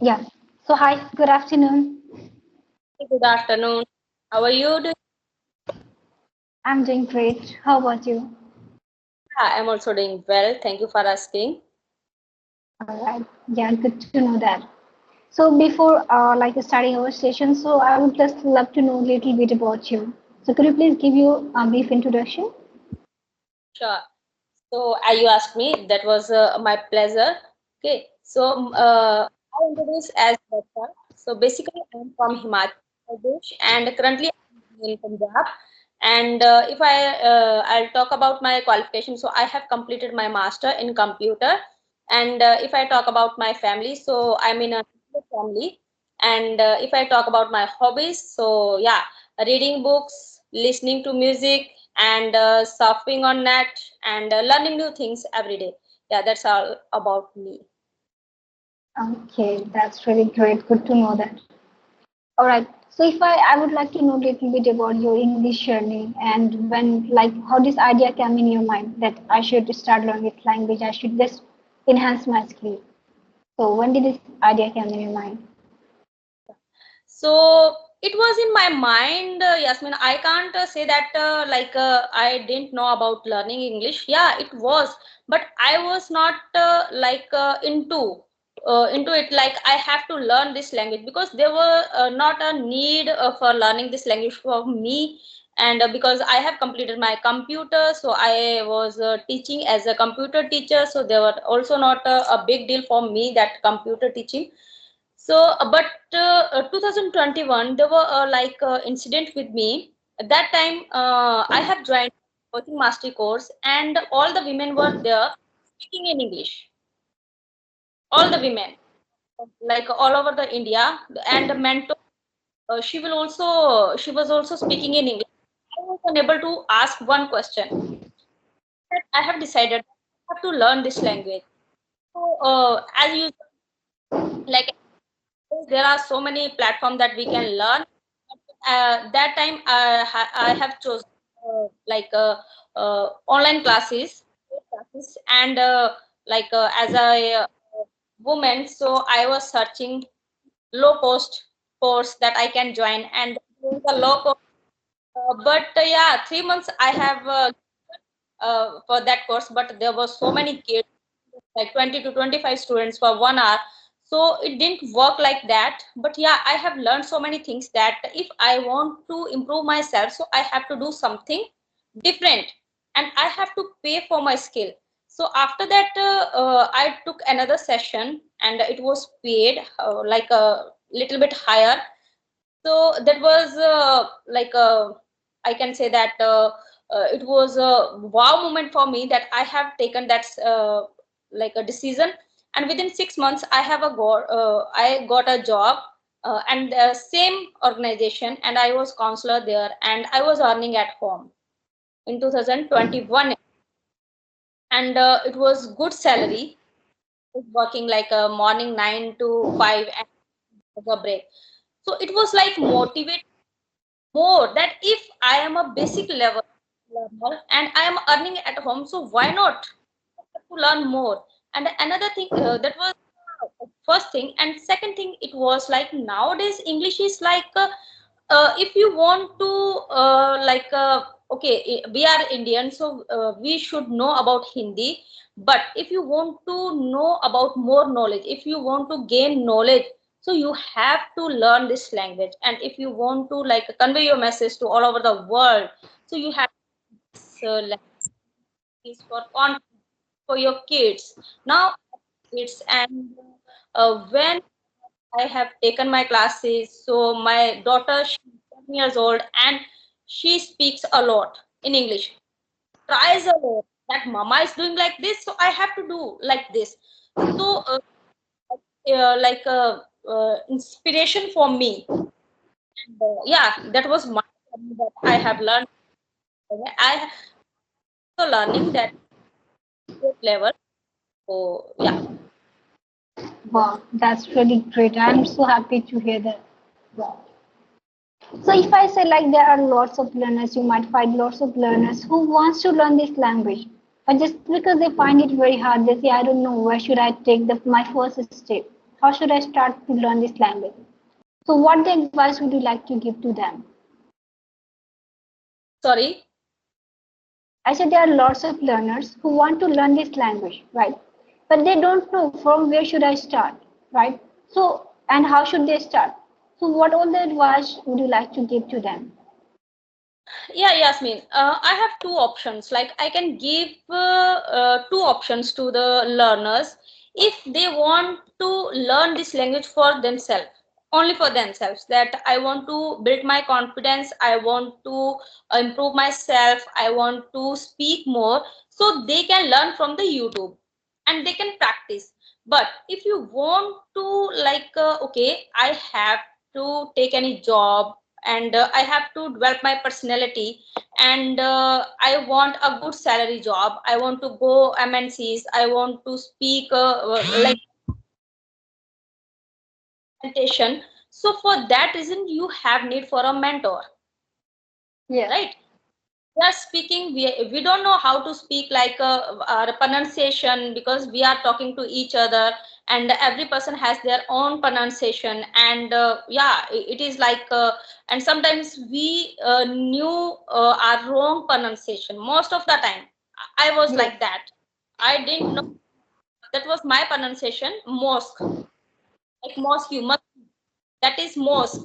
Yeah. So hi, good afternoon. Good afternoon. How are you doing? I'm doing great. How about you? I'm also doing well. Thank you for asking. All right. Yeah, good to know that. So before starting our session, so I would just love to know a little bit about you. So could you please give you a brief introduction? Sure. So, as you asked me, that was my pleasure. Okay. So, I introduce as Bacha. So, basically, I'm from Himachal Pradesh and currently I'm in Punjab. And if I'll talk about my qualification. So, I have completed my master in computer. And if I talk about my family, so I'm in a family. And if I talk about my hobbies, so yeah, reading books, listening to music, and surfing on net, and learning new things every day. Yeah, that's all about me. Okay, that's really great. Good to know that. All right. So if I would like to know a little bit about your English journey and when like how this idea came in your mind that I should start learning this language, I should just enhance my skill. So when did this idea come in your mind? So it was in my mind, Yasmin. I can't say that I didn't know about learning English. Yeah, it was, but I was not into it. Like I have to learn this language because there were not a need for learning this language for me. And because I have completed my computer, so I was teaching as a computer teacher. So there were also not a big deal for me that computer teaching. So, but 2021, there were incident with me. At that time, I have joined coaching master course, and all the women were there speaking in English. All the women, like all over the India, and the mentor, she was also speaking in English. I was unable to ask one question. I have decided I have to learn this language. So, as you like there are so many platforms that we can learn. That time I have chosen online classes and as a woman, so I was searching low cost course that I can join, and there is a low cost. But yeah, 3 months I have for that course, but there were so many kids, like 20 to 25 students for 1 hour. So it didn't work like that. But yeah, I have learned so many things that if I want to improve myself, so I have to do something different and I have to pay for my skill. So after that, I took another session and it was paid like a little bit higher. So that was I can say that it was a wow moment for me that I have taken that like a decision, and within 6 months I got a job and same organization, and I was counselor there, and I was earning at home in 2021, and it was good salary. I was working like a morning 9 to 5 and a break. So it was like motivate more that if I am a basic level learner and I am earning at home, so why not to learn more? And another thing that was first thing, and second thing, it was like nowadays English is like if you want to we are Indian, so we should know about Hindi. But if you want to know about more knowledge, if you want to gain knowledge, so you have to learn this language. And if you want to like convey your message to all over the world, so you have this language for your kids now. Kids, and when I have taken my classes, so my daughter, she's 10 years old, and she speaks a lot in English, tries a lot that mama is doing like this, so I have to do like this. So inspiration for me. And, yeah, that was my journey that I have learned. I have also learning that level. So yeah. Wow, that's really great. I'm so happy to hear that. Wow. So if I say like there are lots of learners, you might find lots of learners who wants to learn this language, but just because they find it very hard, they say, I don't know where should I take my first step. how should I start to learn this language? So what the advice would you like to give to them? Sorry. I said there are lots of learners who want to learn this language, right? But they don't know from where should I start, right? So, and how should they start? So what all the advice would you like to give to them? Yeah, Yasmin. I have two options. Like I can give two options to the learners if they want to learn this language for themselves, only for themselves. That I want to build my confidence. I want to improve myself. I want to speak more. So they can learn from the YouTube and they can practice. But if you want to okay, I have to take any job and I have to develop my personality and I want a good salary job. I want to go MNCs. I want to speak like presentation. So for that reason, you have need for a mentor, Yes. right? We are speaking, we don't know how to speak like our pronunciation because we are talking to each other and every person has their own pronunciation and yeah, it is like and sometimes we knew our wrong pronunciation most of the time. I was Yes. like that. I didn't know that was my pronunciation. Mosque, like mosque, you must, that is mosque.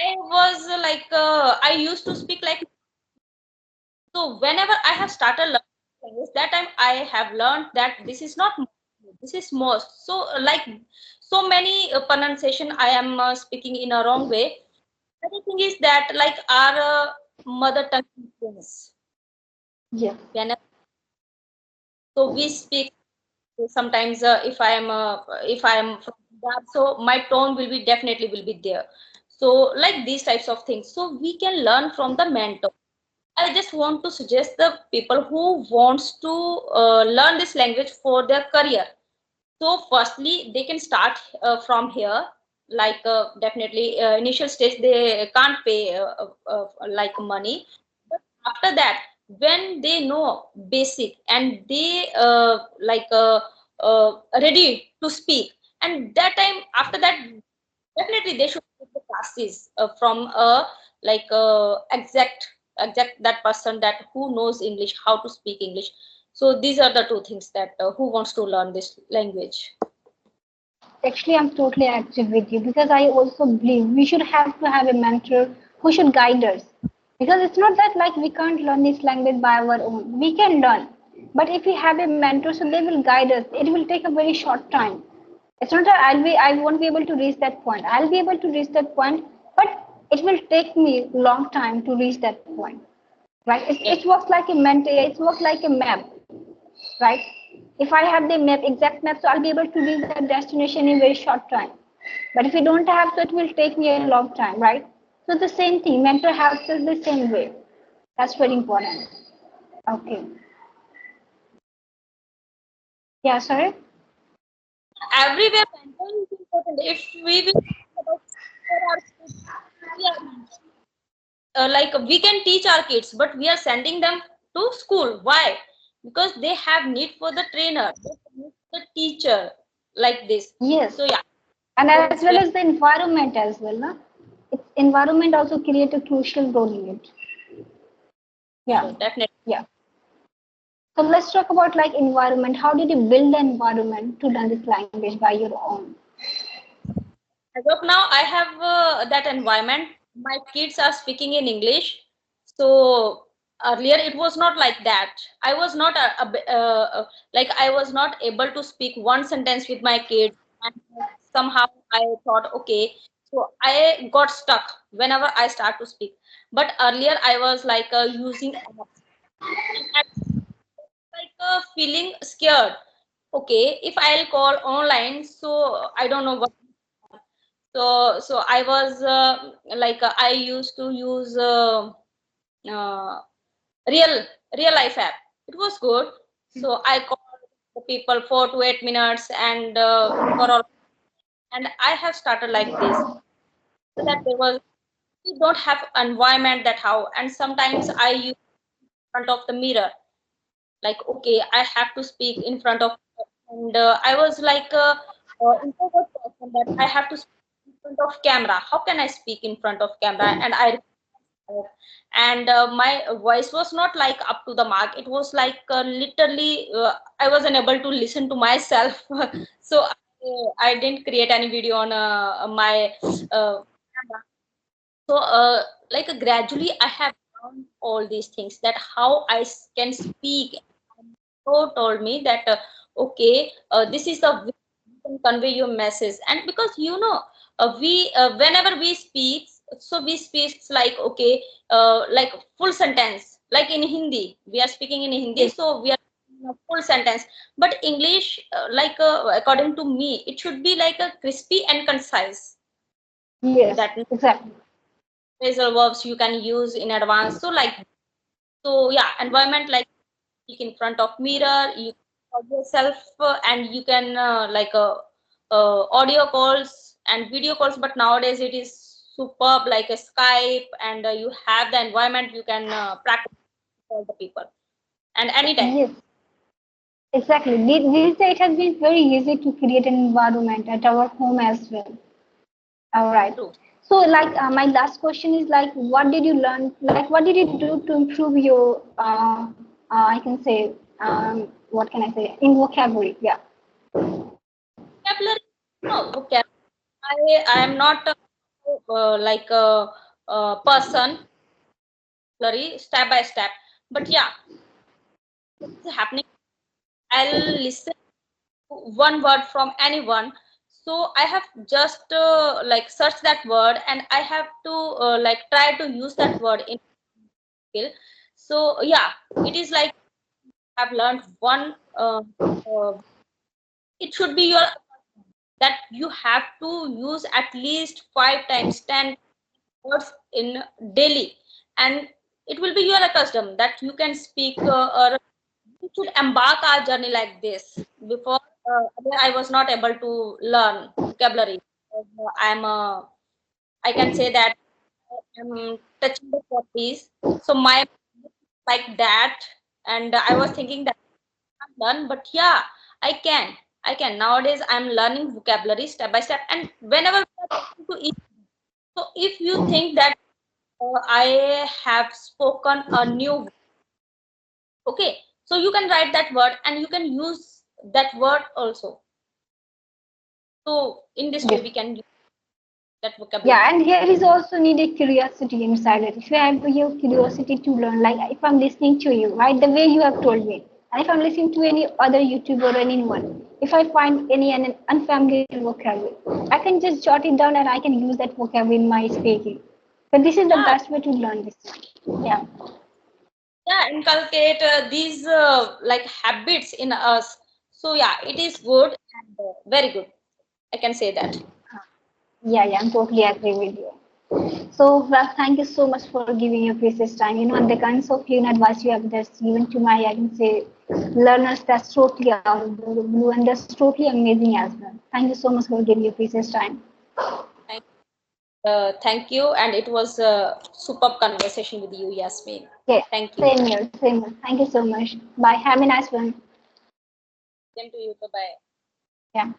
I was I used to speak like. So whenever I have started learning English, that time I have learned that this is not this is most. So like so many pronunciation I am speaking in a wrong way. Another thing is that like our mother tongue things. Yes. Whenever, so we speak sometimes if I am from that, so my tone will be definitely will be there. So like these types of things. So we can learn from the mentor. I just want to suggest the people who wants to learn this language for their career. So firstly, they can start from here. Like definitely initial stage they can't pay like money. But after that, when they know basic and they ready to speak, and that time after that definitely they should take the classes from a exact that person that who knows English, how to speak English. So these are the two things that who wants to learn this language. Actually, I'm totally agree with you because I also believe we should have to have a mentor who should guide us. Because it's not that like we can't learn this language by our own. We can learn. But if we have a mentor, so they will guide us. It will take a very short time. It's not that I won't be able to reach that point. I'll be able to reach that point, but it will take me long time to reach that point. Right? Yeah, It works like a mentor, it works like a map, right? If I have the map, exact map, so I'll be able to reach that destination in a very short time. But if you don't have, so it will take me a long time, right? So the same thing, mentor helps us the same way. That's very important. Okay. Yeah, sorry. everywhere mental is important. If we will talk about for our kids, we are we can teach our kids, but we are sending them to school. Why? Because they have need for the trainer, they have need for the teacher like this. Yes. So yeah, And that as is well very as the environment as well, no? Its environment also create a crucial role in it. Yeah. sure, definitely. Yeah. So let's talk about like environment. How did you build the environment to learn this language by your own? As of now, I have that environment. My kids are speaking in English. So earlier it was not like that. I was not I was not able to speak one sentence with my kids, and somehow I thought, okay, so I got stuck whenever I start to speak. But earlier I was using apps, and at feeling scared. Okay, if I'll call online, so I don't know what. So I was I used to use uh, real real life app. It was good. So I called the people 4 to 8 minutes and for all, and I have started like this. So that there was, we don't have environment that how, and sometimes I use in front of the mirror, like okay, I have to speak in front of, and I was introvert person that I have to speak in front of camera. How can I speak in front of camera? And my voice was not like up to the mark. It was like literally I was unable to listen to myself. So I didn't create any video on my camera. So like gradually I have learned all these things, that how can speak. So told me that okay, this is the way you can convey your message. And because we whenever we speak, so we speak like okay, like full sentence, like in Hindi we are speaking in Hindi, Yes. so we are in a full sentence. But English, like according to me, it should be like a crispy and concise. Yes. That Exactly. phrasal verbs you can use in advance. So like, so yeah, environment like speak in front of mirror, you record yourself, and you can audio calls and video calls. But nowadays it is superb, like a Skype, and you have the environment, you can practice with all the people and anytime. Yes. Exactly. These days it has been very easy to create an environment at our home as well. All right. True. So, like, my last question is like, what did you learn? Like, what did you do to improve your, I can say, what can I say, in vocabulary? Yeah. Vocabulary, no vocabulary. I am not like a person, vocabulary step by step. But yeah, it's happening. I'll listen one word from anyone, so I have just like search that word, and I have to like try to use that word in skill. So yeah, it is like I've learned one it should be your, that you have to use at least 5 times 10 words in daily, and it will be your custom that you can speak, or we should embark our journey like this. Before, I was not able to learn vocabulary. I can say that I'm touching the 40s. So my like that, and I was thinking that I can't learn, but yeah, I can. I can. Nowadays, I'm learning vocabulary step by step, and whenever we are talking to each, so if you think that I have spoken a new, okay, so you can write that word and you can use that word also. So in this way Yes. we can use that vocabulary. Yeah, and here is also needed curiosity inside it. If you have your curiosity to learn, like if I'm listening to you, right, the way you have told me, and if I'm listening to any other YouTuber or anyone, if I find any an unfamiliar vocabulary, I can just jot it down and I can use that vocabulary in my speaking. But this is the Yeah, best way to learn this. Yeah. yeah, inculcate these like habits in us. So yeah, it is good and very good. I can say that. Yeah, I'm totally agree with you. So, well, thank you so much for giving your precious time. And the kinds of advice you have just given to my, I can say, learners, that's totally out of the blue and that's totally amazing as well. Thank you so much for giving your precious time. Thank, thank you, and it was a superb conversation with you, Yasmin. Yeah, Thank you. same here, same here. Thank you so much. Bye. Have a nice one. Same to you. Bye bye. Yeah.